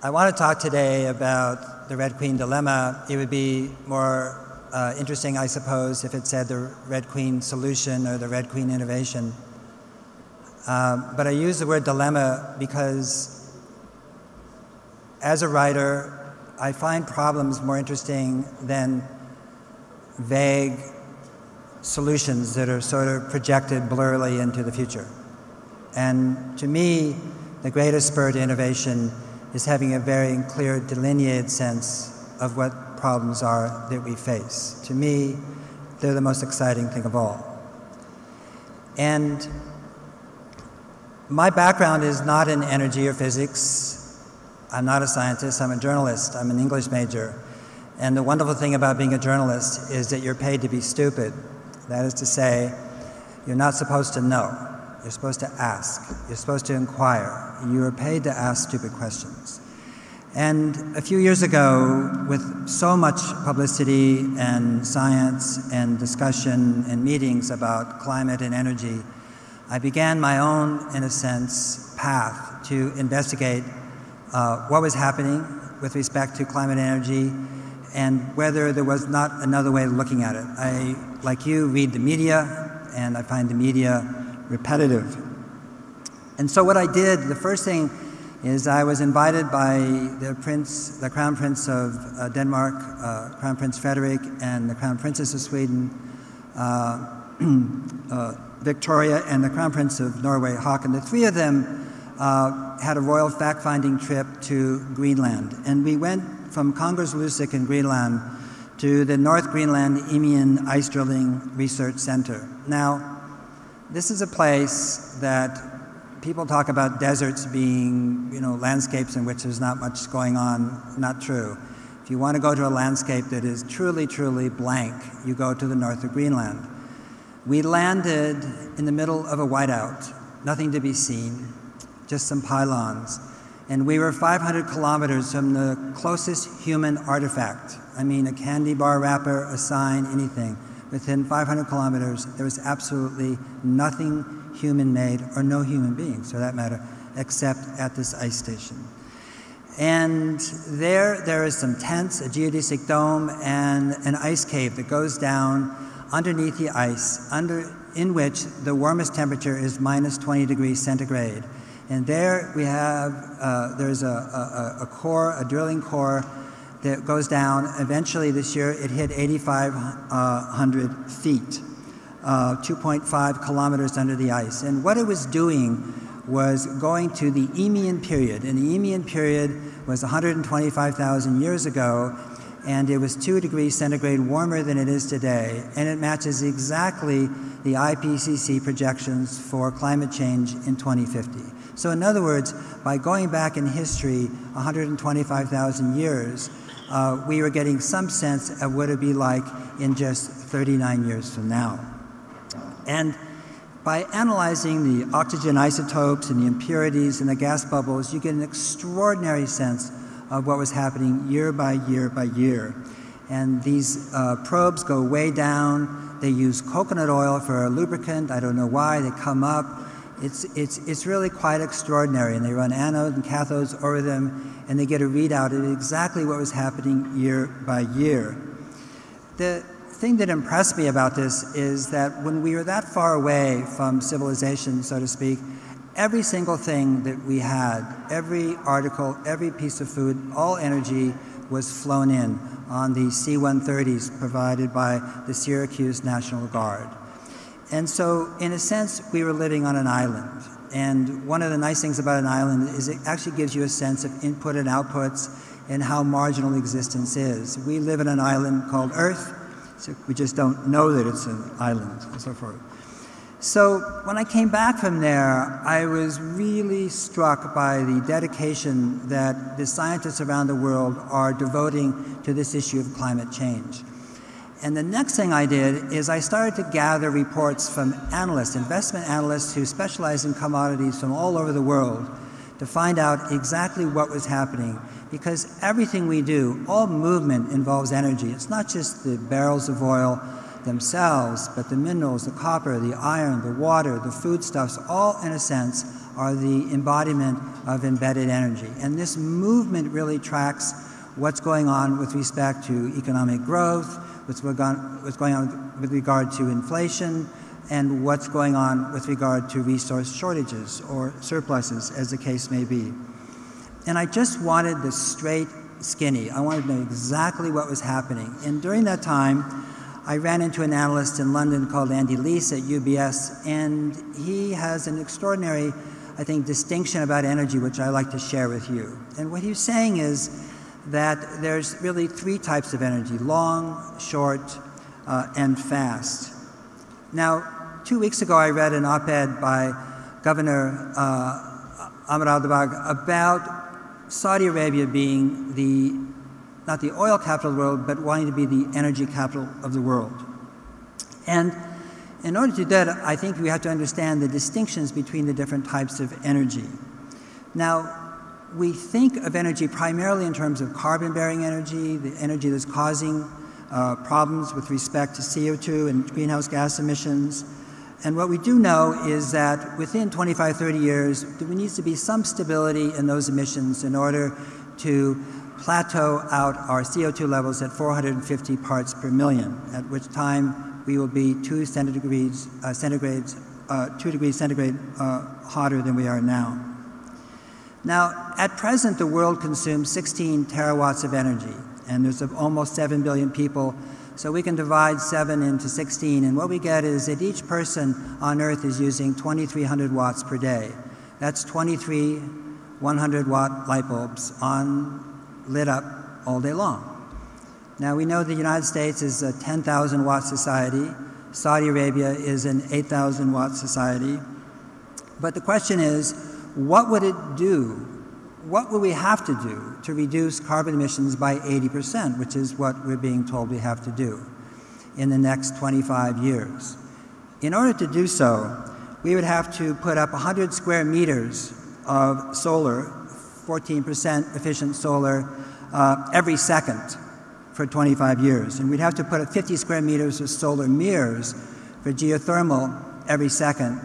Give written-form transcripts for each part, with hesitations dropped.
I want to talk today about the Red Queen dilemma. It would be more interesting, I suppose, if it said the Red Queen solution or the Red Queen innovation. But I use the word dilemma because as a writer, I find problems more interesting than vague solutions that are sort of projected blurrily into the future. And to me, the greatest spur to innovation is having a very clear, delineated sense of what problems are that we face. To me, they're the most exciting thing of all. And my background is not in energy or physics. I'm not a scientist, I'm a journalist, I'm an English major. And the wonderful thing about being a journalist is that you're paid to be stupid. That is to say, you're not supposed to know. You're supposed to ask. You're supposed to inquire. You are paid to ask stupid questions. And a few years ago, with so much publicity and science and discussion and meetings about climate and energy, I began my own, in a sense, path to investigate what was happening with respect to climate and energy and whether there was not another way of looking at it. I, like you, read the media, and I find the media repetitive. And so what I did, the first thing is I was invited by the Crown Prince of Denmark, Crown Prince Frederik, and the Crown Princess of Sweden, Victoria, and the Crown Prince of Norway, Hawken. The three of them had a royal fact-finding trip to Greenland. And we went from Kongerslusik in Greenland to the North Greenland Eemian Ice Drilling Research Center. Now, this is a place that people talk about deserts being, landscapes in which there's not much going on. Not true. If you want to go to a landscape that is truly, truly blank, you go to the north of Greenland. We landed in the middle of a whiteout, nothing to be seen, just some pylons. And we were 500 kilometers from the closest human artifact. I mean, a candy bar wrapper, a sign, anything. Within 500 kilometers, there was absolutely nothing human-made, or no human beings, for that matter, except at this ice station. And there is some tents, a geodesic dome, and an ice cave that goes down underneath the ice, in which the warmest temperature is minus 20 degrees centigrade. And there we have, there's a core, a drilling core, that goes down. Eventually this year it hit 8,500 feet, 2.5 kilometers under the ice. And what it was doing was going to the Eemian period. And the Eemian period was 125,000 years ago, and it was 2 degrees centigrade warmer than it is today. And it matches exactly the IPCC projections for climate change in 2050. So in other words, by going back in history 125,000 years, we were getting some sense of what it would be like in just 39 years from now. And by analyzing the oxygen isotopes and the impurities and the gas bubbles, you get an extraordinary sense of what was happening year by year by year. And these probes go way down. They use coconut oil for a lubricant. I don't know why. They come up. It's really quite extraordinary. And they run anodes and cathodes over them, and they get a readout of exactly what was happening year by year. The thing that impressed me about this is that when we were that far away from civilization, so to speak, every single thing that we had, every article, every piece of food, all energy was flown in on the C-130s provided by the Syracuse National Guard. And so, in a sense, we were living on an island. And one of the nice things about an island is it actually gives you a sense of input and outputs and how marginal existence is. We live in an island called Earth, so we just don't know that it's an island and so forth. So when I came back from there, I was really struck by the dedication that the scientists around the world are devoting to this issue of climate change. And the next thing I did is I started to gather reports from analysts, investment analysts who specialize in commodities from all over the world, to find out exactly what was happening. Because everything we do, all movement involves energy. It's not just the barrels of oil themselves, but the minerals, the copper, the iron, the water, the foodstuffs, all in a sense are the embodiment of embedded energy. And this movement really tracks what's going on with respect to economic growth, what's going on with regard to inflation, and what's going on with regard to resource shortages or surpluses, as the case may be. And I just wanted the straight skinny. I wanted to know exactly what was happening. And during that time, I ran into an analyst in London called Andy Leese at UBS, and he has an extraordinary, I think, distinction about energy, which I like to share with you. And what he's saying is that there's really three types of energy: long, short, and fast. Now, 2 weeks ago, I read an op-ed by Governor Ahmed Al-Dabag about Saudi Arabia being not the oil capital of the world, but wanting to be the energy capital of the world. And in order to do that, I think we have to understand the distinctions between the different types of energy. Now, we think of energy primarily in terms of carbon-bearing energy, the energy that's causing problems with respect to CO2 and greenhouse gas emissions. And what we do know is that within 25, 30 years, there needs to be some stability in those emissions in order to plateau out our CO2 levels at 450 parts per million, at which time we will be 2 degrees centigrade hotter than we are now. Now, at present, the world consumes 16 terawatts of energy, and there's almost 7 billion people. So we can divide 7 into 16, and what we get is that each person on Earth is using 2,300 watts per day. That's 23 100-watt light bulbs lit up all day long. Now, we know the United States is a 10,000-watt society. Saudi Arabia is an 8,000-watt society. But the question is, what would it do? What will we have to do to reduce carbon emissions by 80%, which is what we're being told we have to do in the next 25 years? In order to do so, we would have to put up 100 square meters of solar, 14% efficient solar, every second for 25 years. And we'd have to put up 50 square meters of solar mirrors for geothermal every second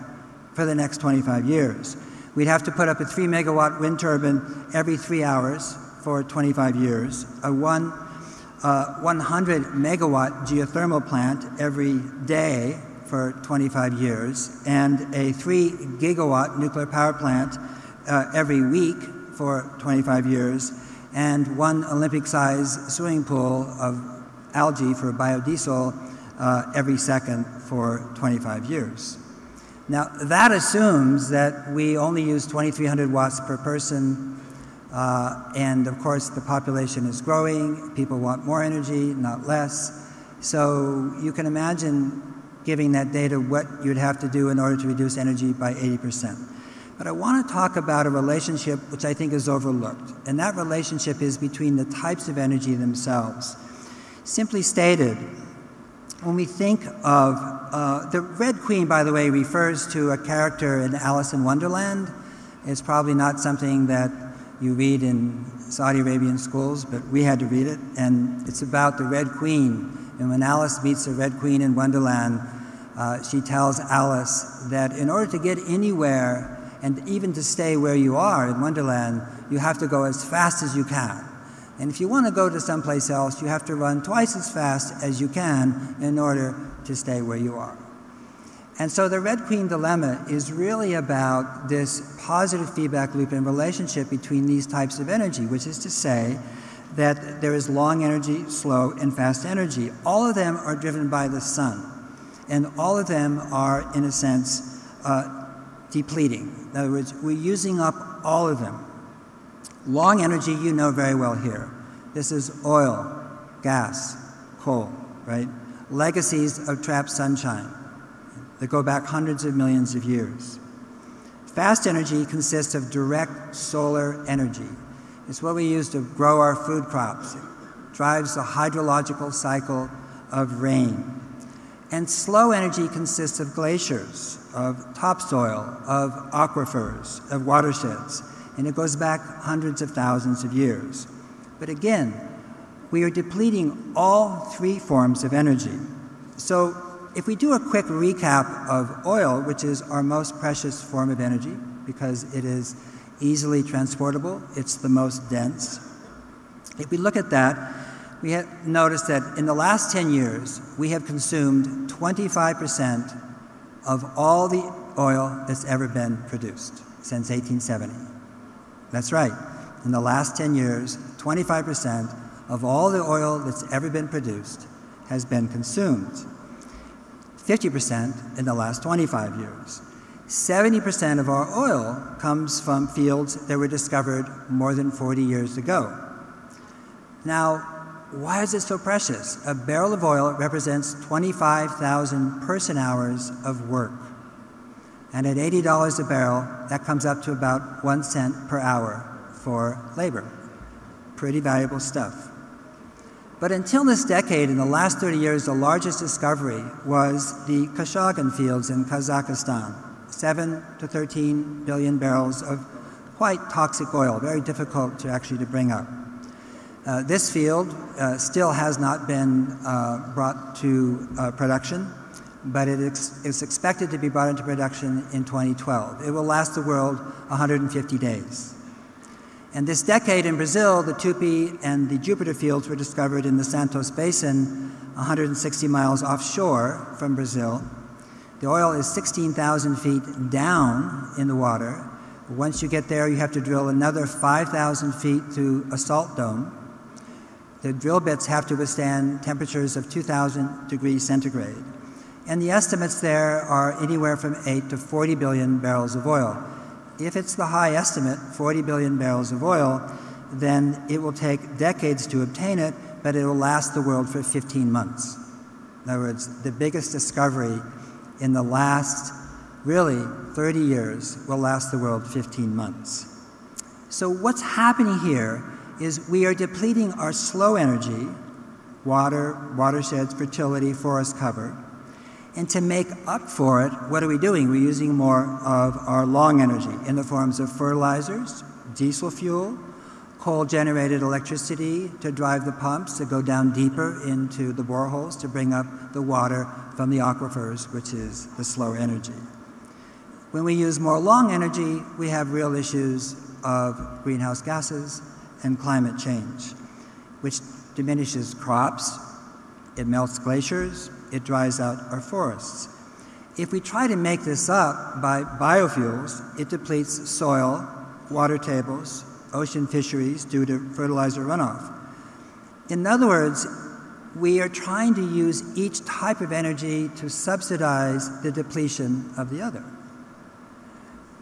for the next 25 years. We'd have to put up a 3 megawatt wind turbine every 3 hours for 25 years, a 100 megawatt geothermal plant every day for 25 years, and a 3 gigawatt nuclear power plant every week for 25 years, and 1 Olympic-sized swimming pool of algae for biodiesel every second for 25 years. Now, that assumes that we only use 2,300 watts per person, and of course the population is growing, people want more energy, not less. So you can imagine giving that data what you'd have to do in order to reduce energy by 80%. But I want to talk about a relationship which I think is overlooked, and that relationship is between the types of energy themselves. Simply stated, when we think of the Red Queen, by the way, refers to a character in Alice in Wonderland. It's probably not something that you read in Saudi Arabian schools, but we had to read it, and it's about the Red Queen. And when Alice meets the Red Queen in Wonderland, she tells Alice that in order to get anywhere and even to stay where you are in Wonderland, you have to go as fast as you can. And if you want to go to someplace else, you have to run twice as fast as you can in order to stay where you are. And so the Red Queen dilemma is really about this positive feedback loop and relationship between these types of energy, which is to say that there is long energy, slow, and fast energy. All of them are driven by the sun, and all of them are, in a sense, depleting. In other words, we're using up all of them. Long energy, you know very well here. This is oil, gas, coal, right? Legacies of trapped sunshine that go back hundreds of millions of years. Fast energy consists of direct solar energy. It's what we use to grow our food crops. It drives the hydrological cycle of rain. And slow energy consists of glaciers, of topsoil, of aquifers, of watersheds. And it goes back hundreds of thousands of years. But again, we are depleting all three forms of energy. So if we do a quick recap of oil, which is our most precious form of energy, because it is easily transportable. It's the most dense. If we look at that, we have noticed that in the last 10 years, we have consumed 25% of all the oil that's ever been produced since 1870. That's right. In the last 10 years, 25% of all the oil that's ever been produced has been consumed. 50% in the last 25 years. 70% of our oil comes from fields that were discovered more than 40 years ago. Now, why is it so precious? A barrel of oil represents 25,000 person-hours of work. And at $80 a barrel, that comes up to about 1 cent per hour for labor. Pretty valuable stuff. But until this decade, in the last 30 years, the largest discovery was the Kashagan fields in Kazakhstan. 7 to 13 billion barrels of quite toxic oil, very difficult to actually bring up. This field still has not been brought to production, but it is expected to be brought into production in 2012. It will last the world 150 days. And this decade in Brazil, the Tupi and the Jupiter fields were discovered in the Santos Basin, 160 miles offshore from Brazil. The oil is 16,000 feet down in the water. Once you get there, you have to drill another 5,000 feet to a salt dome. The drill bits have to withstand temperatures of 2,000 degrees centigrade. And the estimates there are anywhere from 8 to 40 billion barrels of oil. If it's the high estimate, 40 billion barrels of oil, then it will take decades to obtain it, but it will last the world for 15 months. In other words, the biggest discovery in the last, really, 30 years will last the world 15 months. So what's happening here is we are depleting our slow energy, water, watersheds, fertility, forest cover. And to make up for it, what are we doing? We're using more of our long energy in the forms of fertilizers, diesel fuel, coal-generated electricity to drive the pumps to go down deeper into the boreholes to bring up the water from the aquifers, which is the slow energy. When we use more long energy, we have real issues of greenhouse gases and climate change, which diminishes crops, it melts glaciers, it dries out our forests. If we try to make this up by biofuels, it depletes soil, water tables, ocean fisheries due to fertilizer runoff. In other words, we are trying to use each type of energy to subsidize the depletion of the other.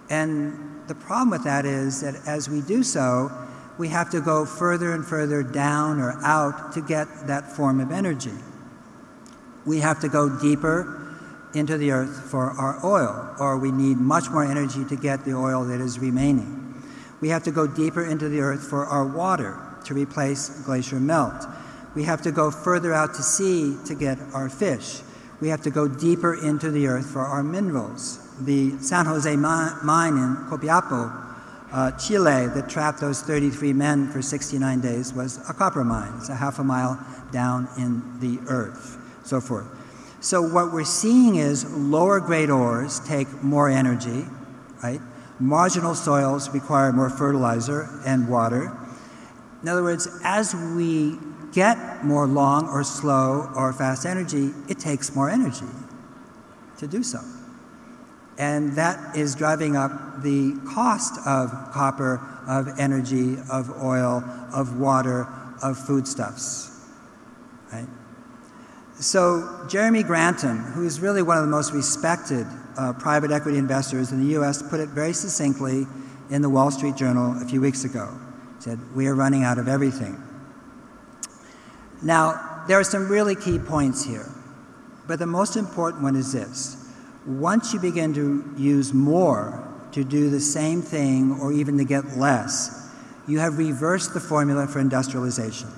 And the problem with that is that as we do so, we have to go further and further down or out to get that form of energy. We have to go deeper into the earth for our oil, or we need much more energy to get the oil that is remaining. We have to go deeper into the earth for our water to replace glacier melt. We have to go further out to sea to get our fish. We have to go deeper into the earth for our minerals. The San Jose mine in Copiapo, Chile, that trapped those 33 men for 69 days was a copper mine. It's a half a mile down in the earth. So forth. So what we're seeing is lower grade ores take more energy, right? Marginal soils require more fertilizer and water. In other words, as we get more long or slow or fast energy, it takes more energy to do so. And that is driving up the cost of copper, of energy, of oil, of water, of foodstuffs, right? So Jeremy Grantham, who is really one of the most respected private equity investors in the US, put it very succinctly in the Wall Street Journal a few weeks ago. He said, "We are running out of everything." Now, there are some really key points here, but the most important one is this. Once you begin to use more to do the same thing or even to get less, you have reversed the formula for industrialization.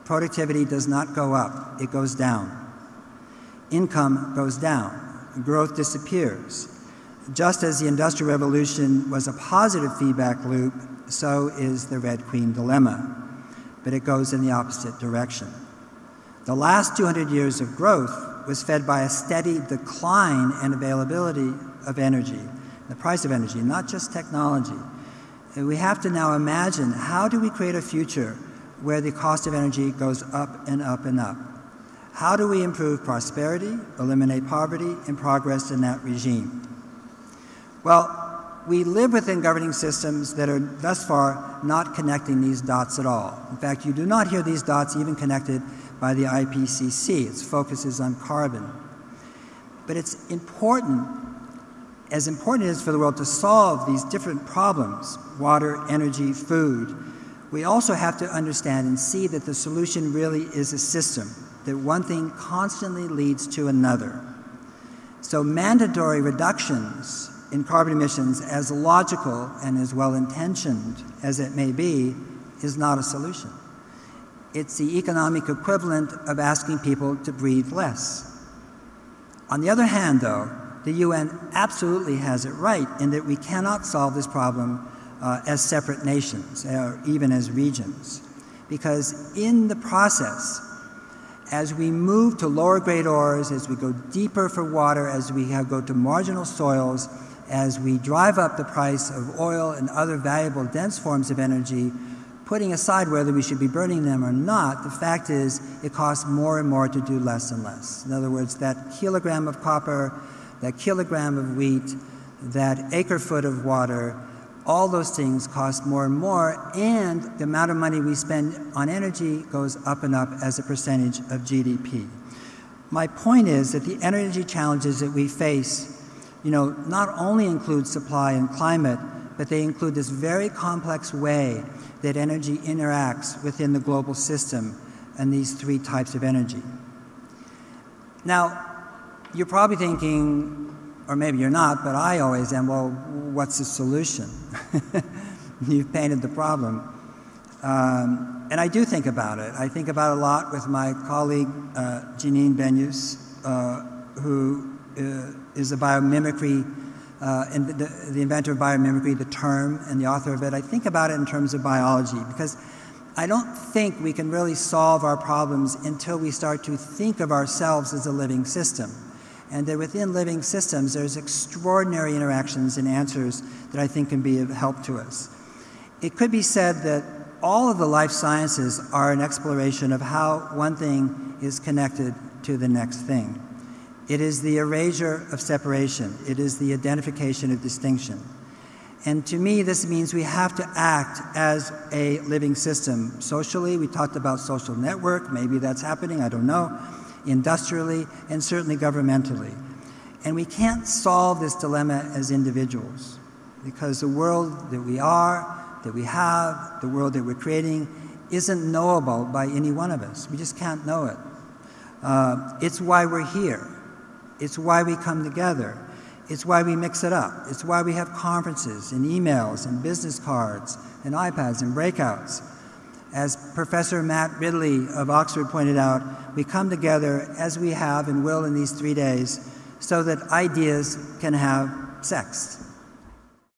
Productivity does not go up, it goes down. Income goes down, growth disappears. Just as the Industrial Revolution was a positive feedback loop, so is the Red Queen dilemma, but it goes in the opposite direction. The last 200 years of growth was fed by a steady decline in availability of energy. In the price of energy, not just technology. And we have to now imagine, how do we create a future where the cost of energy goes up and up and up? How do we improve prosperity, eliminate poverty, and progress in that regime? Well, we live within governing systems that are thus far not connecting these dots at all. In fact, you do not hear these dots even connected by the IPCC. Its focus is on carbon. But it's important, as important it is for the world to solve these different problems, water, energy, food, we also have to understand and see that the solution really is a system, that one thing constantly leads to another. So mandatory reductions in carbon emissions, as logical and as well-intentioned as it may be, is not a solution. It's the economic equivalent of asking people to breathe less. On the other hand, though, the UN absolutely has it right in that we cannot solve this problem as separate nations, or even as regions. Because in the process, as we move to lower grade ores, as we go deeper for water, as we go to marginal soils, as we drive up the price of oil and other valuable dense forms of energy, putting aside whether we should be burning them or not, the fact is it costs more and more to do less and less. In other words, that kilogram of copper, that kilogram of wheat, that acre foot of water, all those things cost more and more, and the amount of money we spend on energy goes up and up as a percentage of GDP. My point is that the energy challenges that we face, not only include supply and climate, but they include this very complex way that energy interacts within the global system and these three types of energy. Now, you're probably thinking, or maybe you're not, but I always am, well, what's the solution? You've painted the problem. And I do think about it. I think about it a lot with my colleague, Janine Benyus, who is a biomimicry, the inventor of biomimicry, the term, and the author of it. I think about it in terms of biology, because I don't think we can really solve our problems until we start to think of ourselves as a living system. And that within living systems, there's extraordinary interactions and answers that I think can be of help to us. It could be said that all of the life sciences are an exploration of how one thing is connected to the next thing. It is the erasure of separation. It is the identification of distinction. And to me, this means we have to act as a living system. Socially, we talked about social network. Maybe that's happening, I don't know. Industrially, and certainly governmentally. And we can't solve this dilemma as individuals, because the world that we are, that we have, the world that we're creating, isn't knowable by any one of us. We just can't know it. It's why we're here. It's why we come together. It's why we mix it up. It's why we have conferences and emails and business cards and iPads and breakouts. As Professor Matt Ridley of Oxford pointed out, we come together as we have and will in these 3 days so that ideas can have sex.